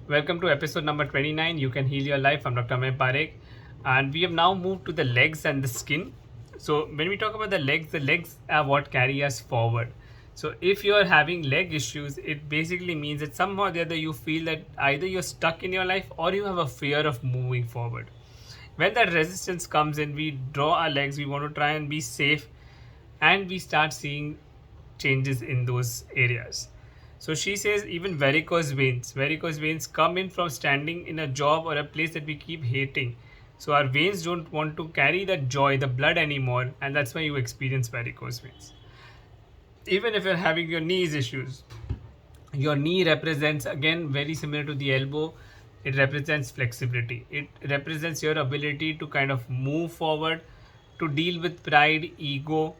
Welcome to episode number 29. You can heal your life. I'm Dr. May Parekh, and we have now moved to the legs and the skin. So when we talk about the legs are what carry us forward. So if you're having leg issues, it basically means that somehow or the other you feel that either you're stuck in your life or you have a fear of moving forward. When that resistance comes in, we draw our legs. We want to try and be safe, and we start seeing changes in those areas. So she says even varicose veins come in from standing in a job or a place that we keep hating. So our veins don't want to carry that joy, the blood anymore, and that's why you experience varicose veins. Even if you're having your knees issues, your knee represents, again very similar to the elbow, it represents flexibility. It represents your ability to kind of move forward, to deal with pride, ego,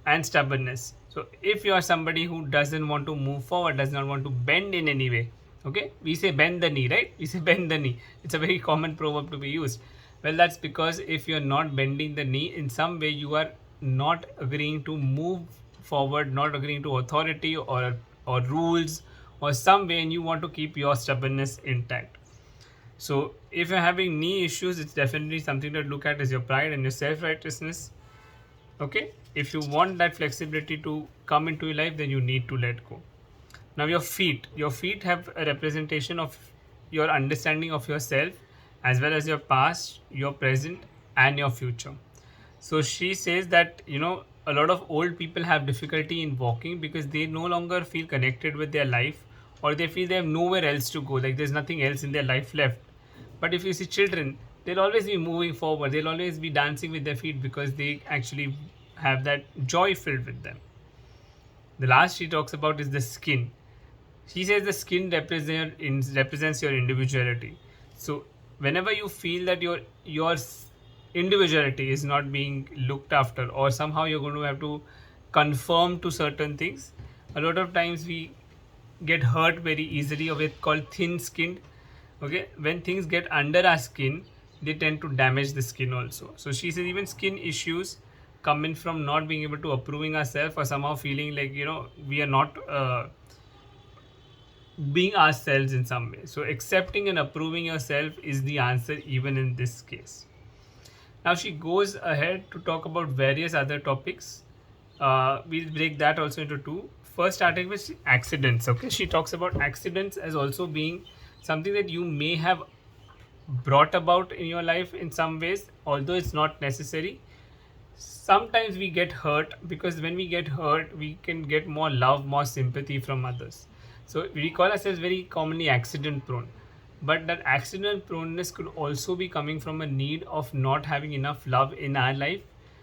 and stubbornness. So if you are somebody who doesn't want to move forward, does not want to bend in any way, okay, we say bend the knee, right? We say bend the knee. It's a very common proverb to be used. Well, that's because if you're not bending the knee, in some way you are not agreeing to move forward, not agreeing to authority or rules or some way, and you want to keep your stubbornness intact. So if you're having knee issues, it's definitely something to look at as your pride and your self-righteousness. Okay, if you want that flexibility to come into your life, then you need to let go. Now your feet have a representation of your understanding of yourself, as well as your past, your present, and your future. So she says that a lot of old people have difficulty in walking because they no longer feel connected with their life, or they feel they have nowhere else to go, like there's nothing else in their life left. But if you see children, they'll always be moving forward, they'll always be dancing with their feet because they actually have that joy filled with them. The last she talks about is the skin. She says the skin represents your individuality. So whenever you feel that your individuality is not being looked after, or somehow you're going to have to conform to certain things, a lot of times we get hurt very easily, or we're called thin skinned. Okay, when things get under our skin, they tend to damage the skin also. So she says even skin issues come in from not being able to approving ourselves, or somehow feeling like we are not being ourselves in some way. So accepting and approving yourself is the answer even in this case. Now she goes ahead to talk about various other topics. We'll break that also into two. First, starting with accidents. Okay, she talks about accidents as also being something that you may have brought about in your life in some ways, although it's not necessary. Sometimes we get hurt, because when we get hurt, we can get more love, more sympathy from others. So we call ourselves very commonly accident prone. But that accident proneness could also be coming from a need of not having enough love in our life.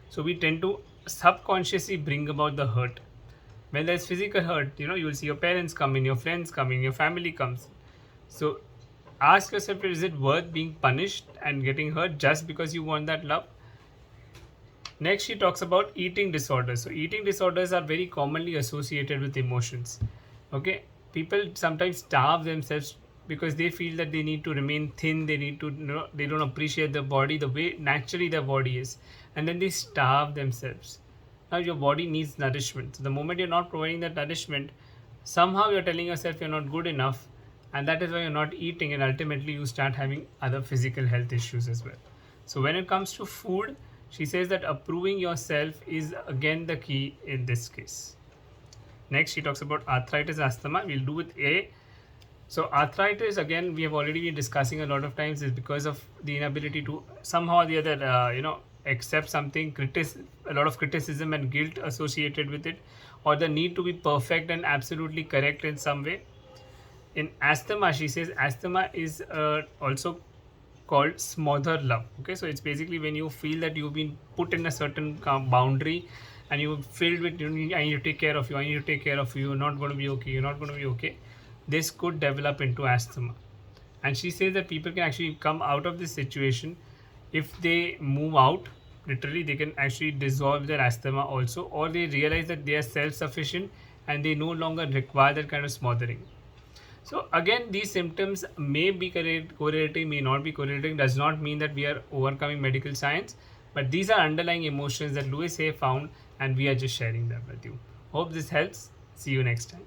So we tend to subconsciously bring about the hurt. When there's physical hurt, you will see your parents coming, your friends coming, your family comes. So ask yourself, is it worth being punished and getting hurt just because you want that love? Next, she talks about eating disorders. So eating disorders are very commonly associated with emotions. Okay, people sometimes starve themselves because they feel that they need to remain thin, they need to they don't appreciate the body the way naturally their body is, and then they starve themselves. Now your body needs nourishment. So the moment you're not providing that nourishment, somehow you're telling yourself you're not good enough, and that is why you're not eating, and ultimately you start having other physical health issues as well. So when it comes to food, she says that approving yourself is again the key in this case. Next, she talks about arthritis asthma. We'll do with A. So arthritis, again, we have already been discussing a lot of times, is because of the inability to somehow or the other, accept something, a lot of criticism and guilt associated with it, or the need to be perfect and absolutely correct in some way. In asthma, she says asthma is also called smother love. Okay, so it's basically when you feel that you've been put in a certain boundary, and you're filled with I need to take care of you, I need to take care of you, you're not going to be okay, you're not going to be okay. This could develop into asthma. And she says that people can actually come out of this situation if they move out. Literally, they can actually dissolve their asthma also, or they realize that they are self-sufficient and they no longer require that kind of smothering. So again, these symptoms may be correlating, may not be correlating, does not mean that we are overcoming medical science, but these are underlying emotions that Louise Hay found, and we are just sharing them with you. Hope this helps. See you next time.